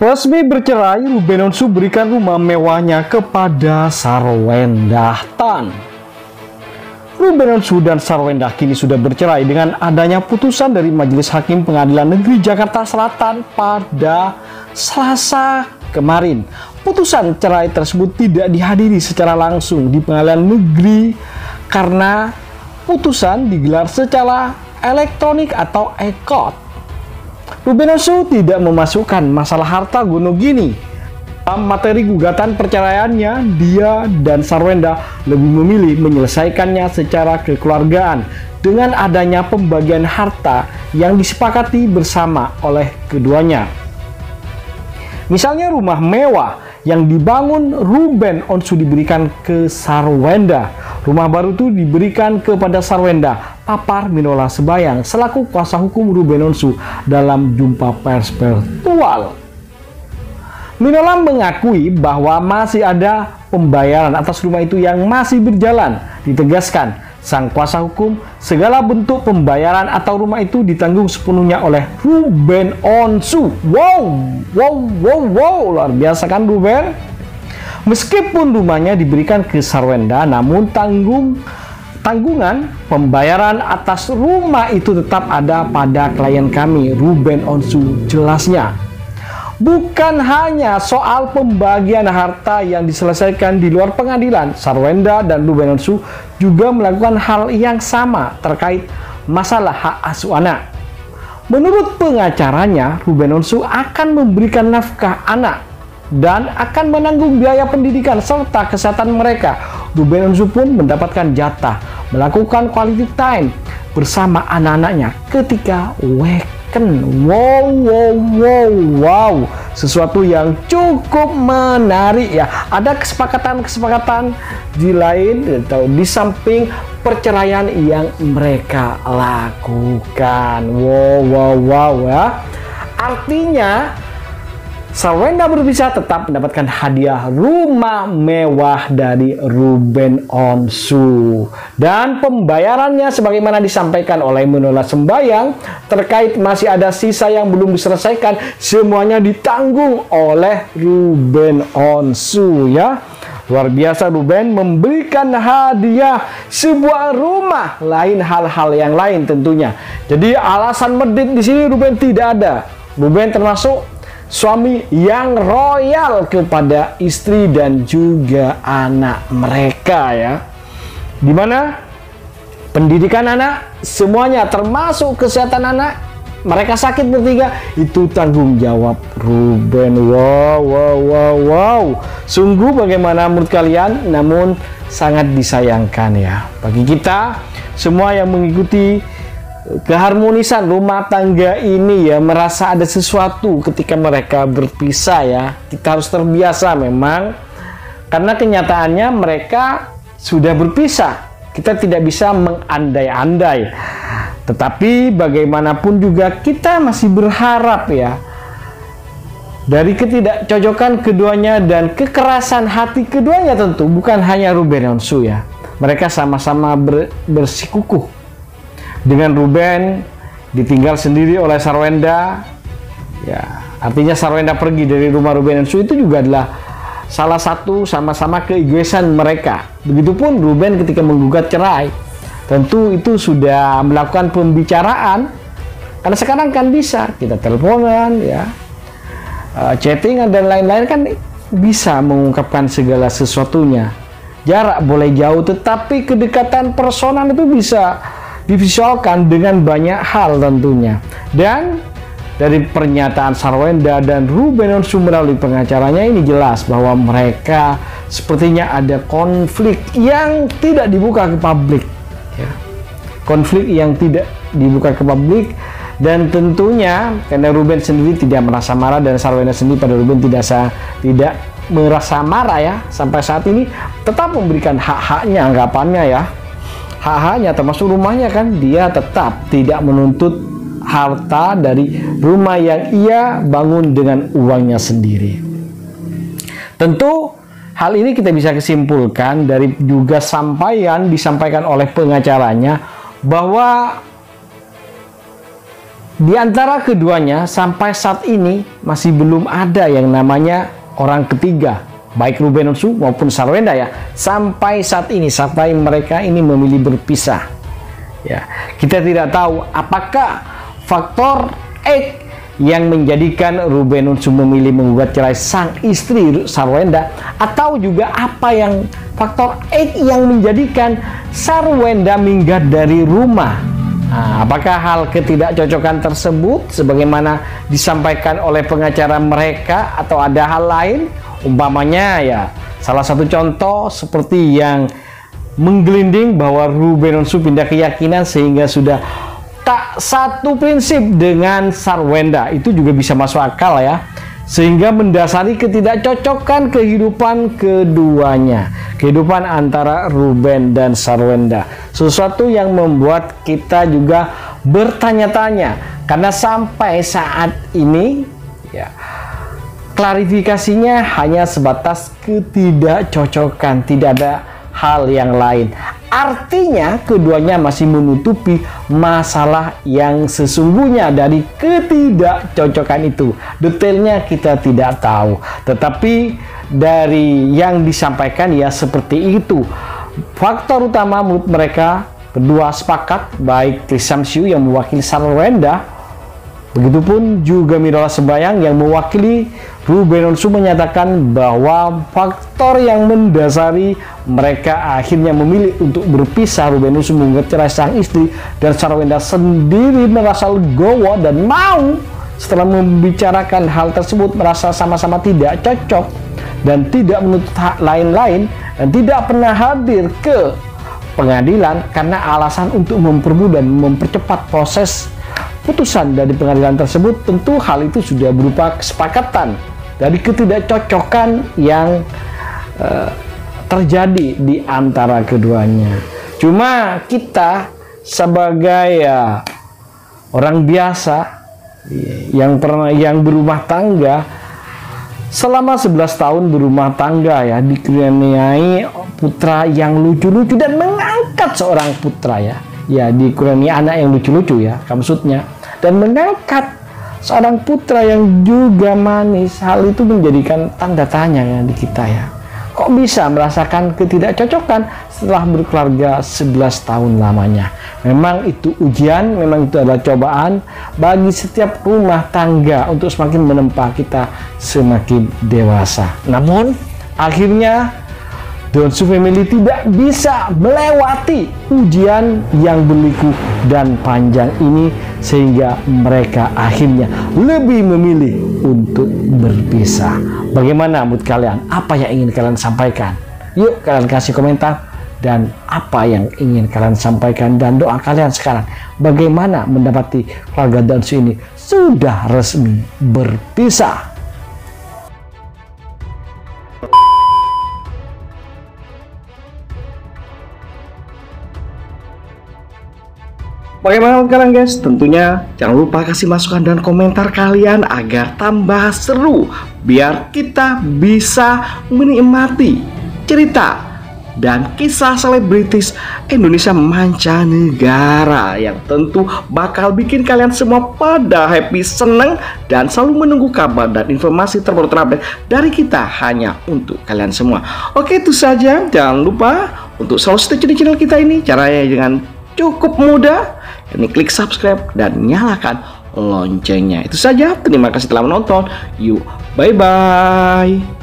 Resmi bercerai, Ruben Onsu berikan rumah mewahnya kepada Sarwendah Tan. Ruben Onsu dan Sarwendah kini sudah bercerai dengan adanya putusan dari Majelis Hakim Pengadilan Negeri Jakarta Selatan pada Selasa kemarin. Putusan cerai tersebut tidak dihadiri secara langsung di Pengadilan Negeri karena putusan digelar secara elektronik atau e-court. Ruben Onsu tidak memasukkan masalah harta Gonogini. Dalam materi gugatan perceraiannya, dia dan Sarwendah lebih memilih menyelesaikannya secara kekeluargaan dengan adanya pembagian harta yang disepakati bersama oleh keduanya. Misalnya rumah mewah yang dibangun Ruben Onsu diberikan ke Sarwendah. Rumah baru itu diberikan kepada Sarwendah. Papar Minola Sembayang selaku kuasa hukum Ruben Onsu dalam jumpa pers virtual. Minola mengakui bahwa masih ada pembayaran atas rumah itu yang masih berjalan. Ditegaskan, sang kuasa hukum, segala bentuk pembayaran atau rumah itu ditanggung sepenuhnya oleh Ruben Onsu. Wow, luar biasa kan Ruben? Meskipun rumahnya diberikan ke Sarwendah, namun tanggungan pembayaran atas rumah itu tetap ada pada klien kami, Ruben Onsu, jelasnya. Bukan hanya soal pembagian harta yang diselesaikan di luar pengadilan, Sarwendah dan Ruben Onsu juga melakukan hal yang sama terkait masalah hak asuh anak. Menurut pengacaranya, Ruben Onsu akan memberikan nafkah anak dan akan menanggung biaya pendidikan serta kesehatan mereka. Ruben Onsu pun mendapatkan jatah melakukan quality time bersama anak-anaknya ketika weekend. Wow, sesuatu yang cukup menarik ya. Ada kesepakatan di lain atau di samping perceraian yang mereka lakukan. Wow ya. Artinya Sarwendah berpisah tetap mendapatkan hadiah rumah mewah dari Ruben Onsu. Dan pembayarannya sebagaimana disampaikan oleh Minola Sembayang terkait masih ada sisa yang belum diselesaikan, semuanya ditanggung oleh Ruben Onsu ya. Luar biasa, Ruben memberikan hadiah sebuah rumah, lain hal-hal yang lain tentunya. Jadi alasan medit di sini Ruben tidak ada. Ruben termasuk suami yang royal kepada istri dan juga anak mereka ya. Dimana pendidikan anak semuanya termasuk kesehatan anak, mereka sakit bertiga, itu tanggung jawab Ruben. Wow. Sungguh bagaimana menurut kalian? Namun sangat disayangkan ya bagi kita semua yang mengikuti keharmonisan rumah tangga ini ya, merasa ada sesuatu ketika mereka berpisah ya. Kita harus terbiasa memang, karena kenyataannya mereka sudah berpisah. Kita tidak bisa mengandai-andai, tetapi bagaimanapun juga kita masih berharap ya, dari ketidakcocokan keduanya dan kekerasan hati keduanya, tentu bukan hanya Ruben Onsu ya, mereka sama-sama bersikukuh. Dengan Ruben ditinggal sendiri oleh Sarwendah ya, artinya Sarwendah pergi dari rumah Ruben Onsu itu juga adalah salah satu sama-sama keegoisan mereka. Begitupun Ruben ketika menggugat cerai, tentu itu sudah melakukan pembicaraan, karena sekarang kan bisa kita teleponan ya, chattingan dan lain-lain, kan bisa mengungkapkan segala sesuatunya. Jarak boleh jauh, tetapi kedekatan personal itu bisa divisualkan dengan banyak hal tentunya. Dan dari pernyataan Sarwendah dan Ruben Onsu melalui pengacaranya ini jelas bahwa mereka sepertinya ada konflik yang tidak dibuka ke publik ya. Konflik yang tidak dibuka ke publik, dan tentunya karena Ruben sendiri tidak merasa marah dan Sarwendah sendiri pada Ruben tidak merasa marah ya, sampai saat ini tetap memberikan hak-haknya, anggapannya ya, hak-haknya termasuk rumahnya kan, dia tetap tidak menuntut harta dari rumah yang ia bangun dengan uangnya sendiri. Tentu hal ini kita bisa kesimpulkan dari juga disampaikan oleh pengacaranya bahwa Di antara keduanya sampai saat ini masih belum ada yang namanya orang ketiga, baik Ruben Onsu maupun Sarwenda ya, sampai saat ini, sampai mereka ini memilih berpisah. Ya, kita tidak tahu apakah faktor X yang menjadikan Ruben Onsu memilih menggugat cerai sang istri Sarwenda, atau juga apa yang faktor X yang menjadikan Sarwenda minggat dari rumah. Nah, apakah hal ketidakcocokan tersebut sebagaimana disampaikan oleh pengacara mereka, atau ada hal lain? Umpamanya ya, salah satu contoh seperti yang menggelinding bahwa Ruben Onsu pindah keyakinan sehingga sudah tak satu prinsip dengan Sarwenda, itu juga bisa masuk akal ya, sehingga mendasari ketidakcocokan kehidupan keduanya, kehidupan antara Ruben dan Sarwenda. Sesuatu yang membuat kita juga bertanya-tanya, karena sampai saat ini ya, klarifikasinya hanya sebatas ketidakcocokan, tidak ada hal yang lain. Artinya keduanya masih menutupi masalah yang sesungguhnya dari ketidakcocokan itu. Detailnya kita tidak tahu, tetapi dari yang disampaikan ya seperti itu. Faktor utama menurut mereka kedua sepakat, baik Kris Samsiu yang mewakili Sarwenda, begitupun juga Mirola Sembayang yang mewakili Ruben Onsu, menyatakan bahwa faktor yang mendasari mereka akhirnya memilih untuk berpisah, Ruben Onsu menggugat cerai sang istri dan Sarwenda sendiri merasa legowo dan mau setelah membicarakan hal tersebut merasa sama-sama tidak cocok dan tidak menuntut hak lain-lain, dan tidak pernah hadir ke pengadilan karena alasan untuk mempermudah dan mempercepat proses putusan dari pengadilan tersebut. Tentu hal itu sudah berupa kesepakatan dari ketidakcocokan yang terjadi di antara keduanya. Cuma kita sebagai orang biasa yang berumah tangga selama 11 tahun berumah tangga ya, dikaruniai putra yang lucu-lucu dan mengangkat seorang putra ya dikurniai anak yang lucu-lucu ya maksudnya, dan mengangkat seorang putra yang juga manis. Hal itu menjadikan tanda tanya ya di kita ya, kok bisa merasakan ketidakcocokan setelah berkeluarga 11 tahun lamanya. Memang itu ujian, memang itu adalah cobaan bagi setiap rumah tangga untuk semakin menempa kita semakin dewasa. Namun akhirnya The Onsu Family tidak bisa melewati ujian yang berliku dan panjang ini, sehingga mereka akhirnya lebih memilih untuk berpisah. Bagaimana menurut kalian? Apa yang ingin kalian sampaikan? Yuk kalian kasih komentar, dan apa yang ingin kalian sampaikan dan doa kalian sekarang. Bagaimana mendapati keluarga The Onsu ini sudah resmi berpisah? Bagaimana kalian guys? Tentunya jangan lupa kasih masukan dan komentar kalian agar tambah seru, biar kita bisa menikmati cerita dan kisah selebritis Indonesia mancanegara yang tentu bakal bikin kalian semua pada happy, seneng, dan selalu menunggu kabar dan informasi terbaru terupdate dari kita hanya untuk kalian semua. Oke, itu saja. Jangan lupa untuk selalu stay tune di channel kita ini. Caranya dengan cukup mudah, ini klik subscribe dan nyalakan loncengnya. Itu saja, terima kasih telah menonton. Yuk, bye bye.